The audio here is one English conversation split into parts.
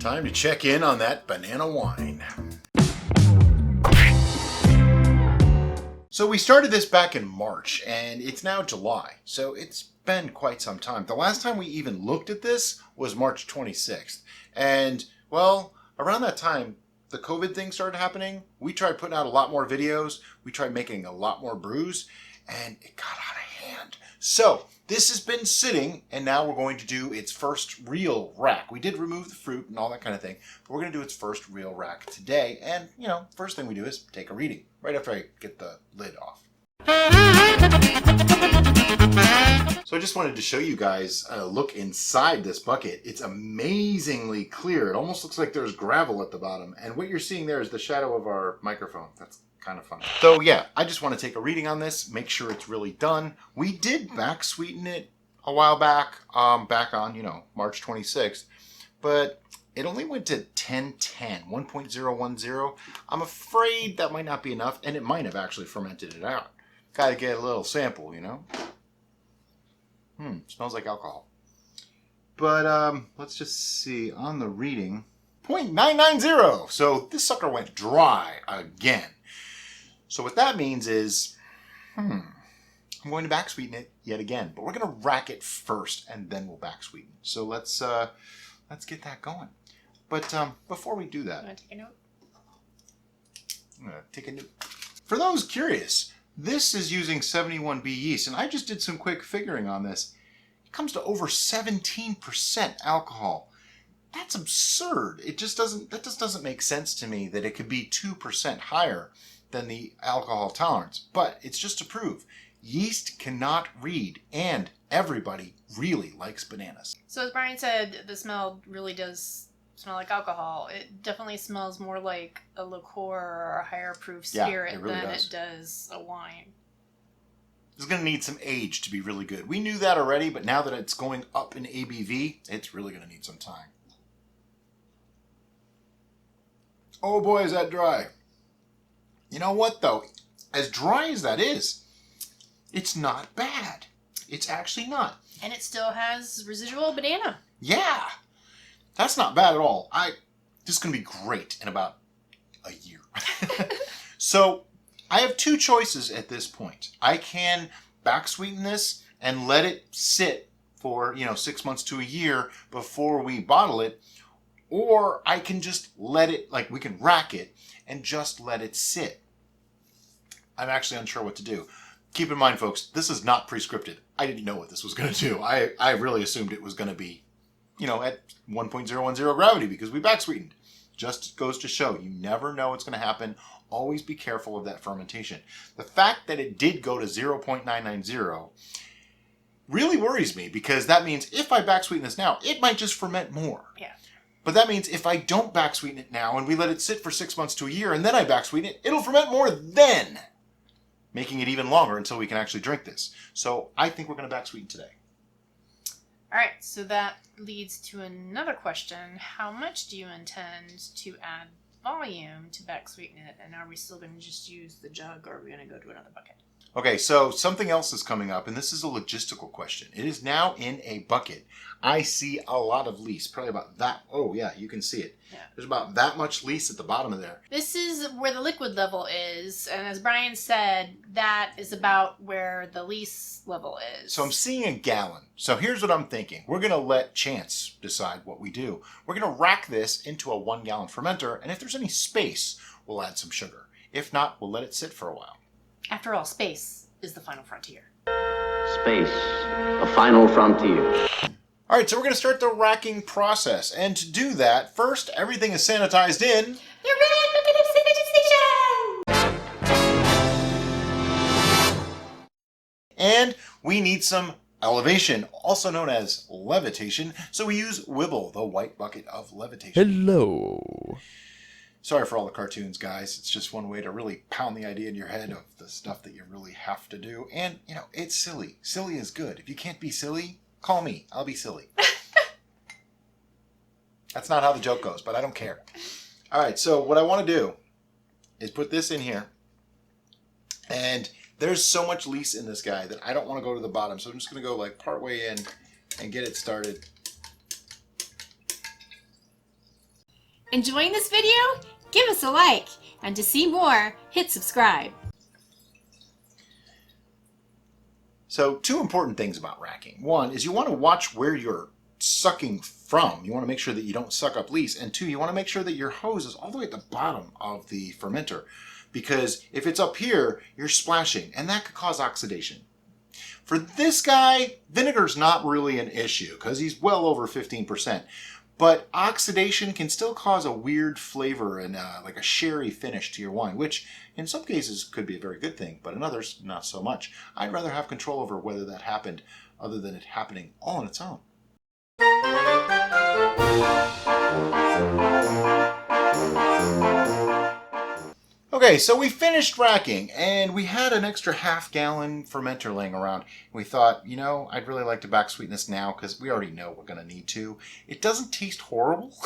Time to check in on that banana wine. So we started this back in March, and it's now July, so it's been quite some time. The last time we even looked at this was March 26th, and, well, around that time, the COVID thing started happening. We tried putting out a lot more videos, we tried making a lot more brews, and it got out of hand. So, this has been sitting, and now we're going to do its first real rack. We did remove the fruit and all that kind of thing, but we're going to do its first real rack today. And, you know, first thing we do is take a reading, right after I get the lid off. So I just wanted to show you guys a look inside this bucket. It's amazingly clear. It almost looks like there's gravel at the bottom. And what you're seeing there is the shadow of our microphone. That's kind of funny. So yeah, I just want to take a reading on this, make sure it's really done. We did back sweeten it a while back, back on, you know, March 26th, but it only went to 1010, 1.010. I'm afraid that might not be enough, and it might have actually fermented it out. Gotta get a little sample, you know? Smells like alcohol. But let's just see, on the reading, 0.990. So this sucker went dry again. So what that means is, I'm going to back sweeten it yet again, but we're going to rack it first and then we'll back sweeten. So let's get that going. But before we do that, You want to take a note? I'm going to take a note. For those curious, this is using 71B yeast, and I just did some quick figuring on this. It comes to over 17% alcohol. That's absurd. That just doesn't make sense to me that it could be 2% higher than the alcohol tolerance. But it's just to prove yeast cannot read, and everybody really likes bananas. So as Brian said, the smell really does smell like alcohol. It definitely smells more like a liqueur or a higher proof spirit than it does a wine. It's going to need some age to be really good. We knew that already, but now that it's going up in ABV, it's really going to need some time. Oh boy, is that dry. You know what, though? As dry as that is, it's not bad. It's actually not. And it still has residual banana. Yeah. That's not bad at all. This is going to be great in about a year. So, I have two choices at this point. I can back sweeten this and let it sit for, 6 months to a year before we bottle it. Or I can just let it, we can rack it and just let it sit. I'm actually unsure what to do. Keep in mind, folks, this is not pre-scripted. I didn't know what this was going to do. I really assumed it was going to be, at 1.010 gravity because we back sweetened. Just goes to show, you never know what's going to happen. Always be careful of that fermentation. The fact that it did go to 0.990 really worries me because that means if I back sweeten this now, it might just ferment more. Yeah. But that means if I don't back sweeten it now and we let it sit for 6 months to a year and then I back sweeten it, it'll ferment more then, making it even longer until we can actually drink this. So I think we're going to back sweeten today. All right, so that leads to another question. How much do you intend to add volume to back sweeten it? And are we still going to just use the jug or are we going to go to another bucket? Okay, so something else is coming up, and this is a logistical question. It is now in a bucket. I see a lot of lees, probably about that. Oh, yeah, you can see it. Yeah. There's about that much lees at the bottom of there. This is where the liquid level is, and as Brian said, that is about where the lees level is. So I'm seeing a gallon. So here's what I'm thinking. We're going to let chance decide what we do. We're going to rack this into a 1 gallon fermenter, and if there's any space, we'll add some sugar. If not, we'll let it sit for a while. After all, space is the final frontier. Space, the final frontier. All right, so we're going to start the racking process. And to do that, first, everything is sanitized in The red station! and we need some elevation, also known as levitation. So we use Wibble, the white bucket of levitation. Hello. Sorry for all the cartoons, guys. It's just one way to really pound the idea in your head of the stuff that you really have to do. And, it's silly. Silly is good. If you can't be silly, call me. I'll be silly. That's not how the joke goes, but I don't care. All right, so what I want to do is put this in here. And there's so much lees in this guy that I don't want to go to the bottom. So I'm just going to go part way in and get it started. Enjoying this video? Give us a like, and to see more, hit subscribe. So 2 important things about racking. 1 is you want to watch where you're sucking from. You want to make sure that you don't suck up least. And 2, you want to make sure that your hose is all the way at the bottom of the fermenter. Because if it's up here, you're splashing, and that could cause oxidation. For this guy, vinegar's not really an issue because he's well over 15%. But oxidation can still cause a weird flavor and like a sherry finish to your wine, which in some cases could be a very good thing, but in others, not so much. I'd rather have control over whether that happened other than it happening all on its own. Okay, so we finished racking, and we had an extra half-gallon fermenter laying around. We thought, you know, I'd really like to back sweeten this now because we already know we're going to need to. It doesn't taste horrible,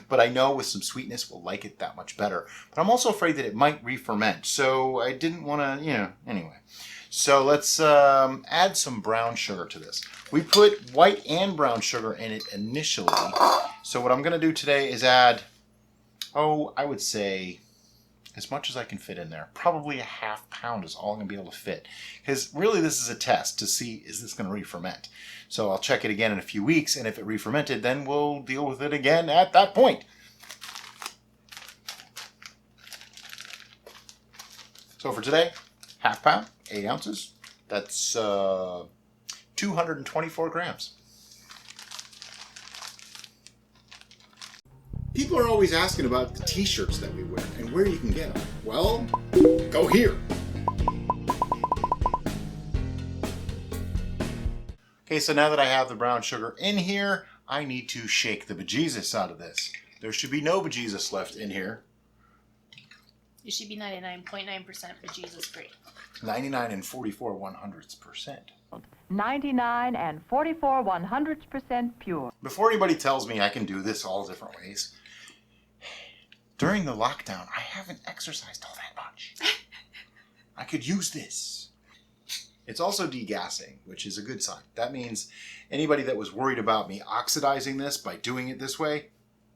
but I know with some sweetness we'll like it that much better. But I'm also afraid that it might re-ferment, so I didn't want to, anyway. So let's add some brown sugar to this. We put white and brown sugar in it initially. So what I'm going to do today is add, I would say, as much as I can fit in there. Probably a half pound is all I'm going to be able to fit. Because really this is a test to see, is this going to re-ferment? So I'll check it again in a few weeks, and if it re-fermented, then we'll deal with it again at that point. So for today, half pound, 8 ounces. That's 224 grams. People are always asking about the t-shirts that we wear and where you can get them. Well, go here. Okay, so now that I have the brown sugar in here, I need to shake the bejesus out of this. There should be no bejesus left in here. It should be 99.9% bejesus free. 99 and 44 100%. 99 and 44 100% pure. Before anybody tells me I can do this all different ways, during the lockdown, I haven't exercised all that much. I could use this. It's also degassing, which is a good sign. That means anybody that was worried about me oxidizing this by doing it this way,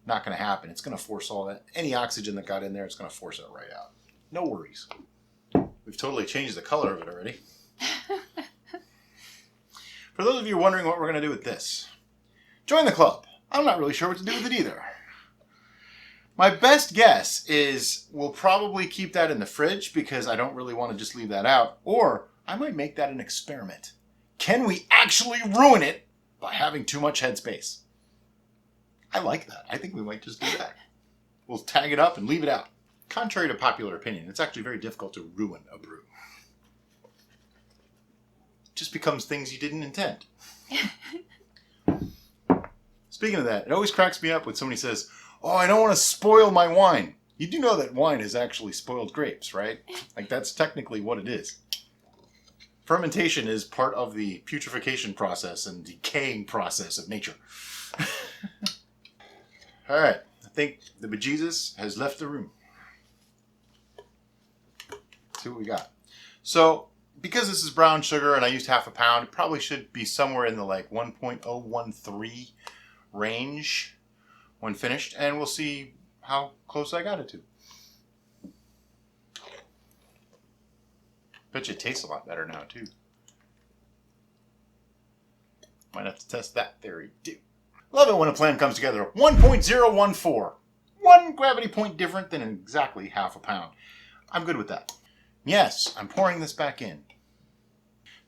not going to happen. It's going to force all that, any oxygen that got in there, it's going to force it right out. No worries. We've totally changed the color of it already. For those of you wondering what we're going to do with this, join the club. I'm not really sure what to do with it either. My best guess is we'll probably keep that in the fridge because I don't really want to just leave that out, or I might make that an experiment. Can we actually ruin it by having too much headspace? I like that. I think we might just do that. We'll tag it up and leave it out. Contrary to popular opinion, it's actually very difficult to ruin a brew. It just becomes things you didn't intend. Speaking of that, it always cracks me up when somebody says, "Oh, I don't want to spoil my wine." You do know that wine is actually spoiled grapes, right? Like, that's technically what it is. Fermentation is part of the putrefaction process and decaying process of nature. All right, I think the bejesus has left the room. Let's see what we got. So, because this is brown sugar and I used half a pound, it probably should be somewhere in the like 1.013 range when finished, and we'll see how close I got it to. Bet you it tastes a lot better now too. Might have to test that theory too. Love it when a plan comes together. 1.014. 1 gravity point different than exactly half a pound. I'm good with that. Yes, I'm pouring this back in.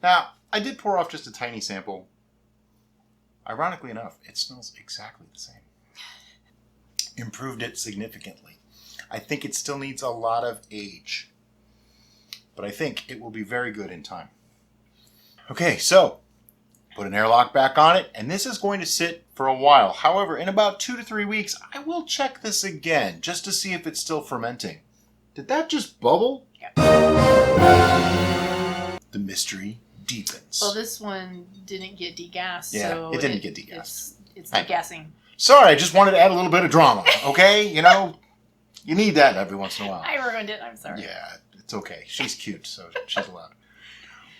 Now, I did pour off just a tiny sample. Ironically enough, it smells exactly the same. Improved it significantly. I think it still needs a lot of age, but I think it will be very good in time. Okay, so put an airlock back on it, and this is going to sit for a while. However, in about 2 to 3 weeks, I will check this again just to see if it's still fermenting. Did that just bubble? Yeah. The mystery deepens. Well, this one didn't get degassed, Yeah, so it didn't get degassed. It's degassing. Sorry, I just wanted to add a little bit of drama, okay? You know, you need that every once in a while. I ruined it. I'm sorry. Yeah, it's okay. She's cute, so she's allowed.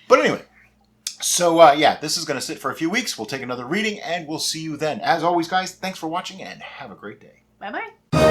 But anyway, so yeah, this is going to sit for a few weeks. We'll take another reading, and we'll see you then. As always, guys, thanks for watching, and have a great day. Bye-bye.